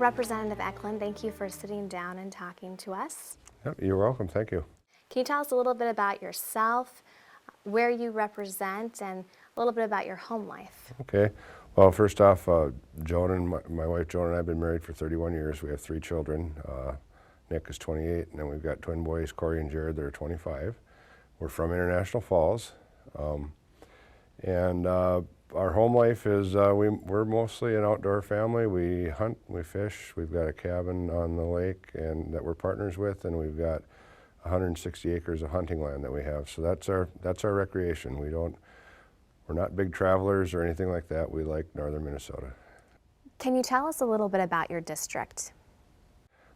Representative Ecklund, thank you for sitting down and talking to us. Yep, you're welcome. Thank you. Can you tell us a little bit about yourself, where you represent, and a little bit about your home life? Okay. Well, first off, Joan and my wife Joan and I have been married for 31 years. We have 3 children. Nick is 28, and then we've got twin boys, Corey and Jared, that are 25. We're from International Falls. Our home life is, we're mostly an outdoor family. We hunt, we fish. We've got a cabin on the lake and that we're partners with, and we've got 160 acres of hunting land that we have. So that's our recreation. We're not big travelers or anything like that. We like northern Minnesota. Can you tell us a little bit about your district?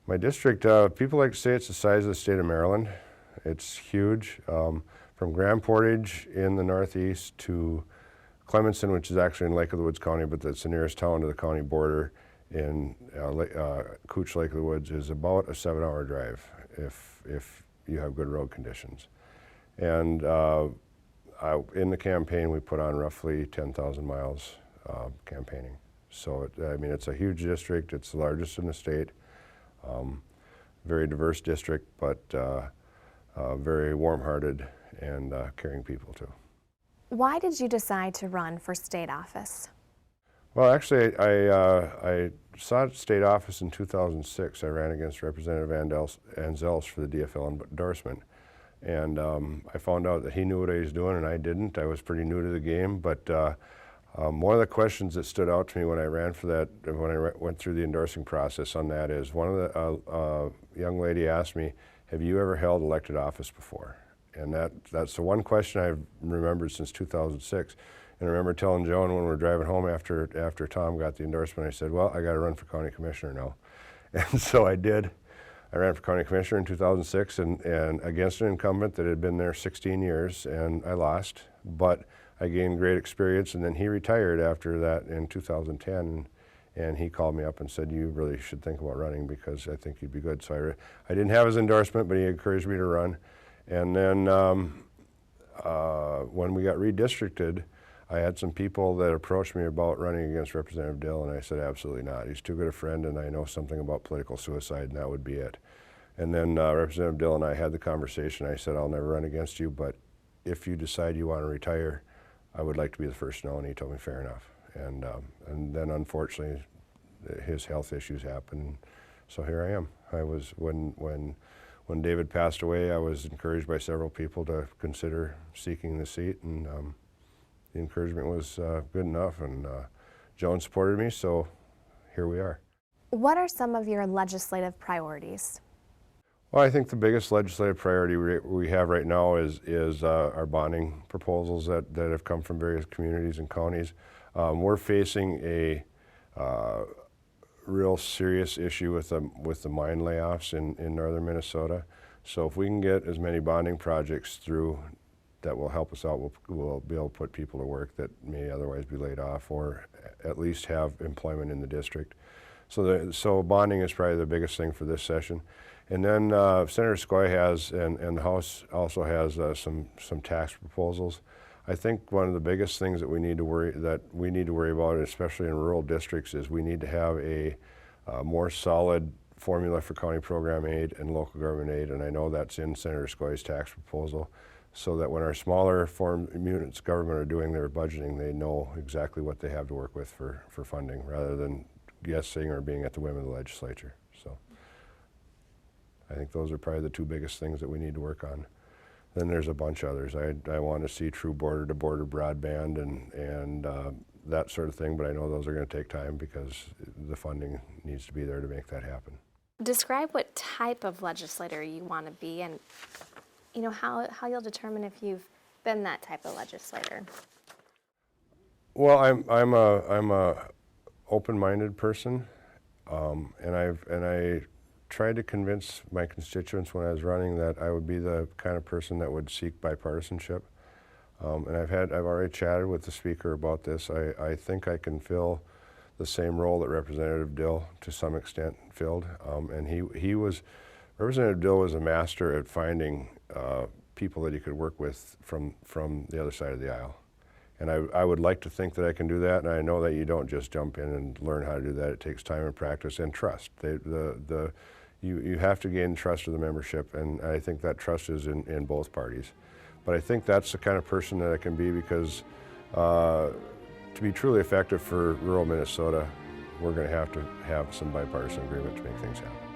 My district, people like to say it's the size of the state of Maryland. It's huge. From Grand Portage in the northeast to Clemenson, which is actually in Lake of the Woods County, but that's the nearest town to the county border in Cooch Lake of the Woods, is about a 7-hour drive if you have good road conditions. And in the campaign, we put on roughly 10,000 miles campaigning. So, it's a huge district. It's the largest in the state. Very diverse district, but very warm-hearted and caring people too. Why did you decide to run for state office? Well, actually, I sought state office in 2006. I ran against Representative Anzels for the DFL endorsement. And I found out that he knew what he was doing and I didn't. I was pretty new to the game, but one of the questions that stood out to me when I ran for that, when I went through the endorsing process on that, is one of the young lady asked me, "Have you ever held elected office before?" And that's the one question I've remembered since 2006. And I remember telling Joan when we were driving home after Tom got the endorsement, I said, "Well, I got to run for county commissioner now." And so I did. I ran for county commissioner in 2006 and against an incumbent that had been there 16 years, and I lost. But I gained great experience, and then he retired after that in 2010, and he called me up and said, "You really should think about running because I think you'd be good." So I didn't have his endorsement, but he encouraged me to run. And then when we got redistricted, I had some people that approached me about running against Representative Dill, and I said, "Absolutely not. He's too good a friend, and I know something about political suicide, and that would be it." And then Representative Dill and I had the conversation. I said, "I'll never run against you, but if you decide you want to retire, I would like to be the first to know." And he told me, "Fair enough." And then unfortunately, his health issues happened, so here I am. I was when David passed away, I was encouraged by several people to consider seeking the seat, and the encouragement was good enough, and Joan supported me, so here we are. What are some of your legislative priorities? Well, I think the biggest legislative priority we have right now is our bonding proposals that have come from various communities and counties. We're facing a real serious issue with the mine layoffs in northern Minnesota. So if we can get as many bonding projects through that will help us out, we'll be able to put people to work that may otherwise be laid off, or at least have employment in the district. So bonding is probably the biggest thing for this session. And then Senator Skoye has, and the House also has some tax proposals. I think one of the biggest things that we need to worry about, especially in rural districts, is we need to have a more solid formula for county program aid and local government aid, and I know that's in Senator Skoye's tax proposal, so that when our smaller units government are doing their budgeting, they know exactly what they have to work with for funding, rather than guessing or being at the whim of the legislature. So I think those are probably the 2 biggest things that we need to work on. Then there's a bunch of others. I want to see true border-to-border broadband and that sort of thing, but I know those are going to take time because the funding needs to be there to make that happen. Describe what type of legislator you want to be, and how you'll determine if you've been that type of legislator. Well, I'm a open-minded person, and I tried to convince my constituents when I was running that I would be the kind of person that would seek bipartisanship. And I've already chatted with the speaker about this. I think I can fill the same role that Representative Dill to some extent filled. And Representative Dill was a master at finding people that he could work with from the other side of the aisle. And I would like to think that I can do that, and I know that you don't just jump in and learn how to do that. It takes time and practice and trust. You have to gain trust of the membership, and I think that trust is in both parties. But I think that's the kind of person that I can be, because to be truly effective for rural Minnesota, we're going to have some bipartisan agreement to make things happen.